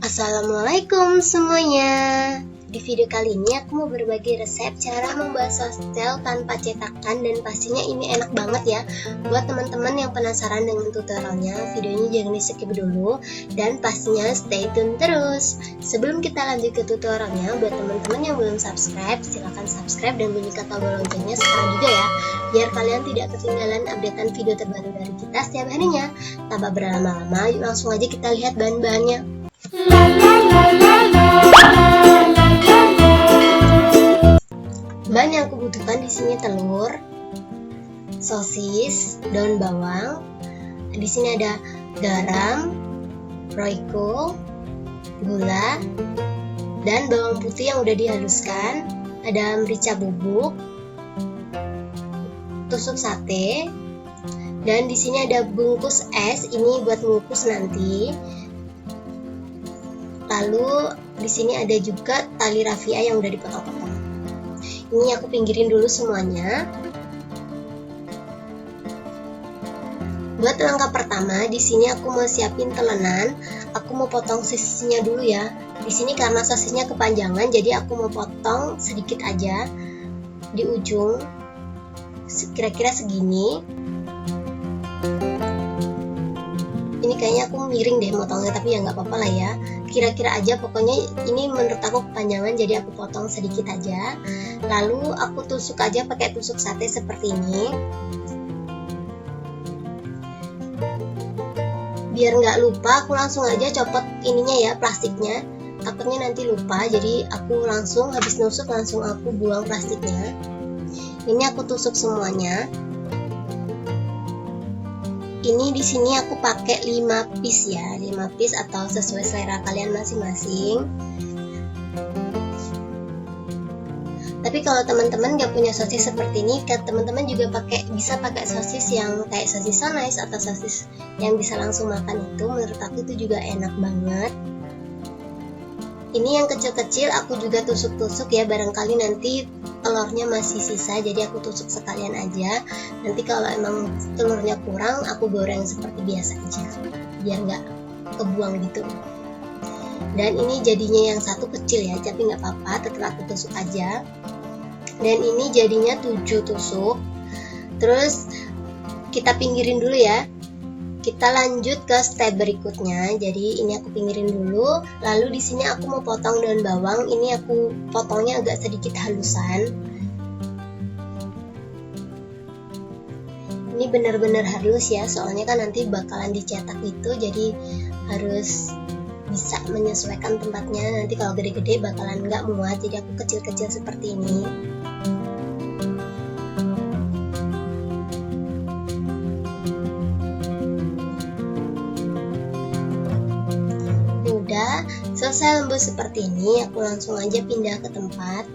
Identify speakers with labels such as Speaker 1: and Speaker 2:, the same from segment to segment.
Speaker 1: Assalamualaikum semuanya. Di video kali ini aku mau berbagi resep cara membuat sostel tanpa cetakan, dan pastinya ini enak banget ya. Buat teman-teman yang penasaran dengan tutorialnya, videonya jangan di skip dulu dan pastinya stay tune terus. Sebelum kita lanjut ke tutorialnya, buat teman-teman yang belum subscribe, silahkan subscribe dan bunyikan tombol loncengnya sekarang juga ya, biar kalian tidak ketinggalan updatean video terbaru dari kita setiap harinya. Tanpa berlama-lama, yuk langsung aja kita lihat bahan-bahannya. Bahan yang aku butuhkan di sini telur, sosis, daun bawang. Di sini ada garam, roiko, gula, dan bawang putih yang udah dihaluskan. Ada merica bubuk, tusuk sate, dan di sini ada bungkus es. Ini buat mengukus nanti. Lalu di sini ada juga tali rafia yang udah dipotong-potong. Ini aku pinggirin dulu semuanya. Buat langkah pertama, di sini aku mau siapin telenan. Aku mau potong sisnya dulu ya. Di sini karena sosisnya kepanjangan, jadi aku mau potong sedikit aja di ujung, kira-kira segini. Ini kayaknya aku miring deh motongnya, tapi ya nggak apa-apa lah ya. Kira-kira aja, pokoknya ini menurut aku kepanjangan, jadi aku potong sedikit aja. Lalu aku tusuk aja pakai tusuk sate seperti ini. Biar nggak lupa, aku langsung aja copot ininya ya, plastiknya. Takutnya nanti lupa, jadi aku langsung habis nusuk langsung aku buang plastiknya. Ini aku tusuk semuanya. Ini di sini aku pakai 5 piece ya, 5 piece atau sesuai selera kalian masing-masing. Tapi kalau teman-teman gak punya sosis seperti ini, teman-teman juga bisa pakai sosis yang kayak sosis so nice atau sosis yang bisa langsung makan. Itu menurut aku itu juga enak banget. Ini yang kecil-kecil aku juga tusuk-tusuk ya, barangkali nanti telurnya masih sisa, jadi aku tusuk sekalian aja. Nanti kalau emang telurnya kurang, aku goreng seperti biasa aja, biar nggak kebuang gitu. Dan ini jadinya yang satu kecil ya, tapi nggak apa-apa, tetap aku tusuk aja. Dan ini jadinya 7 tusuk. Terus kita pinggirin dulu ya. Kita lanjut ke step berikutnya. Jadi ini aku pinggirin dulu. Lalu di sini aku mau potong daun bawang. Ini aku potongnya agak sedikit halusan. Ini benar-benar halus ya, soalnya kan nanti bakalan dicetak gitu. Jadi harus bisa menyesuaikan tempatnya. Nanti kalau gede-gede bakalan nggak muat. Jadi aku kecil-kecil seperti ini. Selesai lembut seperti ini, aku langsung aja pindah ke tempat.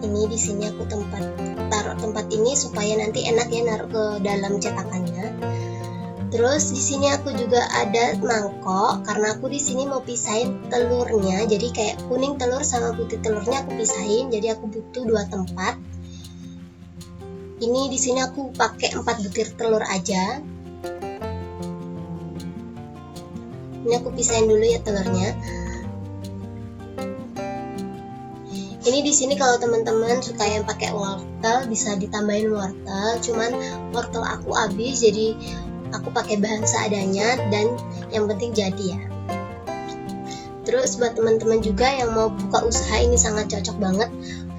Speaker 1: Ini di sini aku taruh tempat ini supaya nanti enak ya naruh ke dalam cetakannya. Terus di sini aku juga ada mangkok, karena aku di sini mau pisahin telurnya. Jadi kayak kuning telur sama putih telurnya aku pisahin. Jadi aku butuh 2 tempat. Ini di sini aku pakai 4 butir telur aja. Ini aku pisahin dulu ya telurnya. Ini di sini kalau teman-teman suka yang pakai wortel, bisa ditambahin wortel. Cuman wortel aku habis, jadi aku pakai bahan seadanya dan yang penting jadi ya. Terus buat teman-teman juga yang mau buka usaha, ini sangat cocok banget.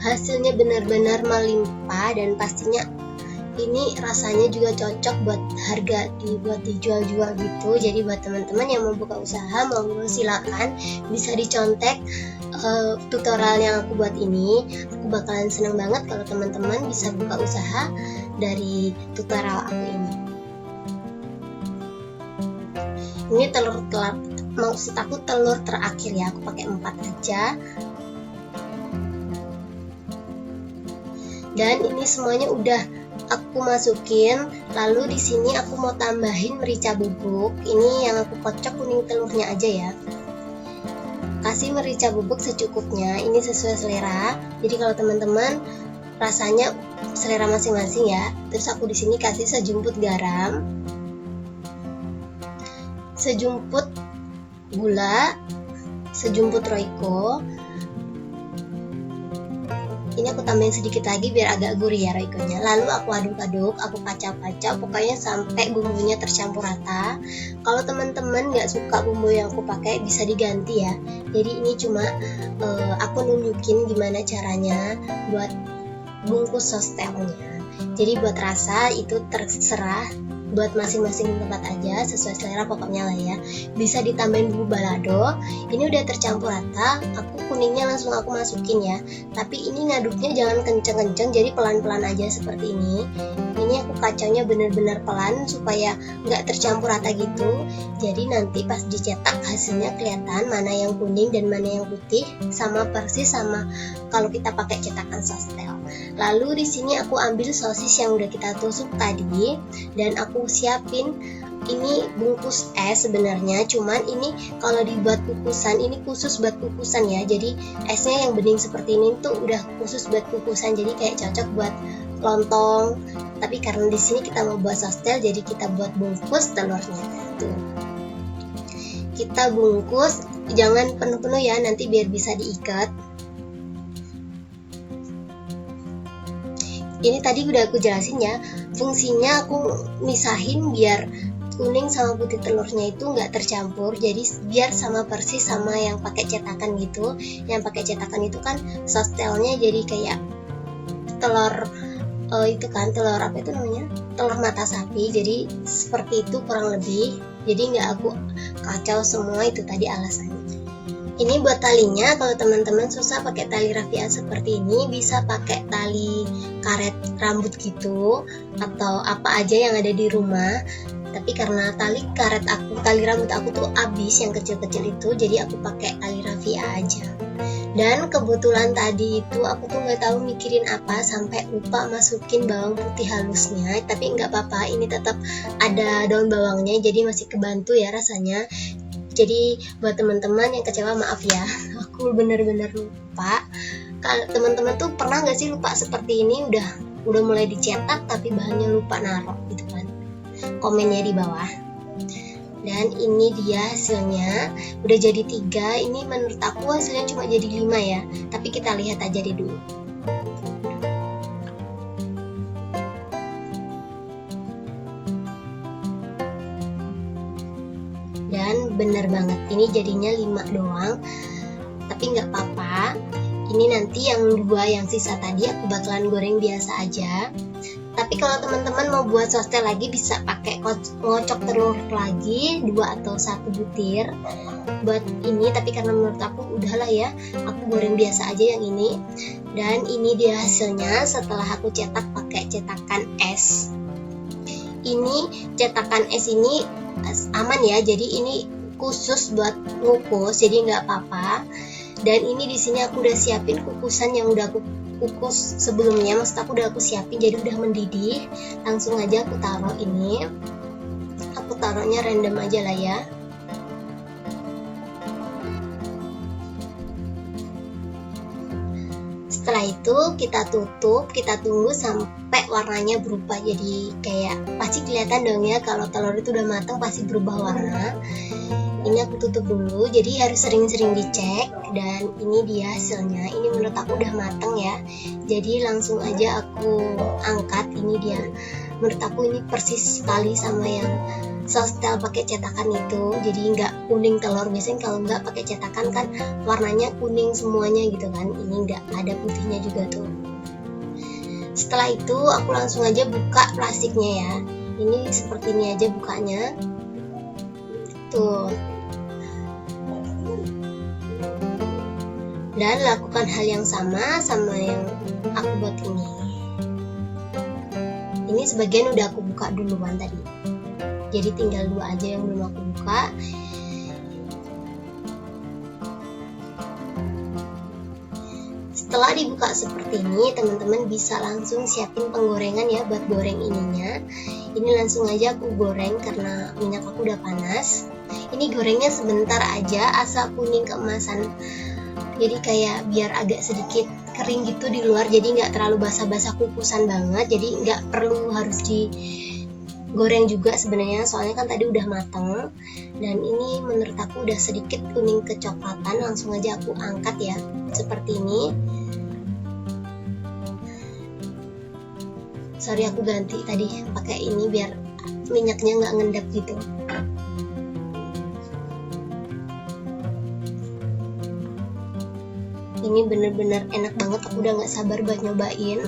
Speaker 1: Hasilnya benar-benar melimpah dan pastinya ini rasanya juga cocok buat harga buat dijual-jual gitu. Jadi buat teman-teman yang mau buka usaha, monggo silakan bisa dicontek tutorial yang aku buat ini. Aku bakalan senang banget kalau teman-teman bisa buka usaha dari tutorial aku ini. Ini maksud aku telur terakhir ya, aku pakai 4 aja. Dan ini semuanya udah aku masukin. Lalu di sini aku mau tambahin merica bubuk. Ini yang aku kocok kuning telurnya aja ya. Kasih merica bubuk secukupnya. Ini sesuai selera. Jadi kalau teman-teman rasanya selera masing-masing ya. Terus aku di sini kasih sejumput garam. sejumput gula, sejumput Royco. Ini aku tambahin sedikit lagi biar agak gurih ya Royconya. Lalu aku aduk-aduk, aku kacau-kacau, pokoknya sampai bumbunya tercampur rata. Kalau teman-teman nggak suka bumbu yang aku pakai bisa diganti ya. Jadi ini cuma aku nunjukin gimana caranya buat bungkus sostelnya. Jadi buat rasa itu terserah, buat masing-masing tempat aja, sesuai selera pokoknya lah ya. Bisa ditambahin bumbu balado. Ini udah tercampur rata, aku kuningnya langsung aku masukin ya. Tapi ini ngaduknya jangan kenceng-kenceng, jadi pelan-pelan aja seperti ini. Ini aku kacaunya bener-bener pelan supaya nggak tercampur rata gitu. Jadi nanti pas dicetak hasilnya kelihatan mana yang kuning dan mana yang putih, sama persis sama kalau kita pakai cetakan sostel. Lalu di sini aku ambil sosis yang udah kita tusuk tadi dan aku siapin. Ini bungkus es sebenarnya, cuman ini kalau dibuat kukusan ini khusus buat kukusan ya. Jadi esnya yang bening seperti ini tuh udah khusus buat kukusan, jadi kayak cocok buat lontong. Tapi karena di sini kita mau buat sostel, jadi kita buat bungkus telurnya. Tuh. Kita bungkus, jangan penuh-penuh ya, nanti biar bisa diikat. Ini tadi udah aku jelasin ya, fungsinya aku misahin biar kuning sama putih telurnya itu nggak tercampur, jadi biar sama persis sama yang pakai cetakan gitu. Yang pakai cetakan itu kan sostelnya jadi kayak telur itu kan telur apa itu namanya, telur mata sapi, jadi seperti itu kurang lebih. Jadi nggak aku kacau semua, itu tadi alasannya. Ini buat talinya, kalau teman-teman susah pakai tali rafia seperti ini, bisa pakai tali karet rambut gitu atau apa aja yang ada di rumah. Tapi karena tali rambut aku tuh habis yang kecil-kecil itu, jadi aku pakai tali rafia aja. Dan kebetulan tadi itu aku tuh nggak tahu mikirin apa sampai lupa masukin bawang putih halusnya. Tapi nggak apa-apa, ini tetap ada daun bawangnya, jadi masih kebantu ya rasanya. Jadi buat teman-teman yang kecewa maaf ya, aku bener-bener lupa. Teman-teman tuh pernah nggak sih lupa seperti ini, udah mulai dicetak tapi bahannya lupa naruh gitu kan? Komennya di bawah. Dan ini dia hasilnya, udah jadi 3. Ini menurut aku hasilnya cuma jadi 5 ya, tapi kita lihat aja deh dulu. Dan bener banget, ini jadinya 5 doang, tapi nggak apa-apa. Ini nanti yang 2 yang sisa tadi aku bakalan goreng biasa aja. Tapi kalau teman-teman mau buat sostel lagi bisa pakai ngocok telur lagi 2 atau 1 butir buat ini. Tapi karena menurut aku udahlah ya, aku goreng biasa aja yang ini. Dan ini dia hasilnya setelah aku cetak pakai cetakan es. Ini cetakan es ini aman ya, jadi ini khusus buat ngukus, jadi nggak apa-apa. Dan ini di sini aku udah siapin kukusan yang udah aku kukus sebelumnya, maksud aku udah aku siapin, jadi udah mendidih. Langsung aja aku taruh ini, aku taruhnya random aja lah ya. Setelah itu kita tutup, kita tunggu sampai warnanya berubah, jadi kayak pasti kelihatan dong ya kalau telur itu udah matang pasti berubah warna. Ini aku tutup dulu, jadi harus sering-sering dicek. Dan ini dia hasilnya, ini menurut aku udah matang ya, jadi langsung aja aku angkat. Ini dia, menurut aku ini persis sekali sama yang sostel pakai cetakan itu, jadi nggak kuning telur. Biasanya kalau nggak pakai cetakan kan warnanya kuning semuanya gitu kan, ini nggak ada putihnya juga tuh. Setelah itu aku langsung aja buka plastiknya ya, ini seperti ini aja bukanya tuh. Dan lakukan hal yang sama yang aku buat ini. Ini sebagian udah aku buka duluan tadi, jadi tinggal 2 aja yang belum aku buka. Setelah dibuka seperti ini, teman-teman bisa langsung siapin penggorengan ya buat goreng ininya. Ini langsung aja aku goreng karena minyak aku udah panas. Ini gorengnya sebentar aja, asal kuning keemasan. Jadi kayak biar agak sedikit kering gitu di luar, jadi nggak terlalu basah-basah kukusan banget. Jadi nggak perlu harus goreng juga sebenarnya, soalnya kan tadi udah mateng. Dan ini menurut aku udah sedikit kuning kecoklatan. Langsung aja aku angkat ya, seperti ini. Sorry, aku ganti tadi pakai ini biar minyaknya nggak ngendap gitu. Ini bener-bener enak banget, aku udah nggak sabar buat nyobain.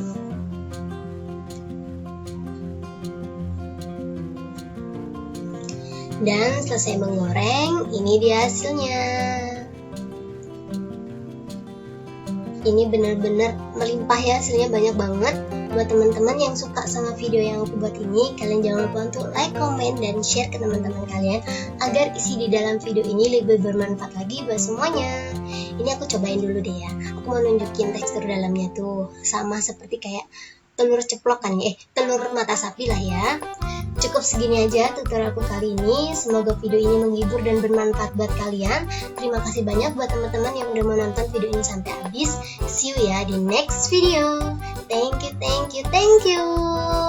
Speaker 1: Dan selesai menggoreng, ini dia hasilnya. Ini bener-bener melimpah ya, hasilnya banyak banget. Buat teman-teman yang suka sama video yang aku buat ini, kalian jangan lupa untuk like, komen, dan share ke teman-teman kalian agar isi di dalam video ini lebih bermanfaat lagi buat semuanya. Ini aku cobain dulu deh ya. Aku mau nunjukin tekstur dalamnya tuh sama seperti kayak telur ceplok kan ya, telur mata sapi lah ya. Cukup segini aja tutorialku kali ini. Semoga video ini menghibur dan bermanfaat buat kalian. Terima kasih banyak buat teman-teman yang udah menonton video ini sampai habis. See you ya di next video. Thank you.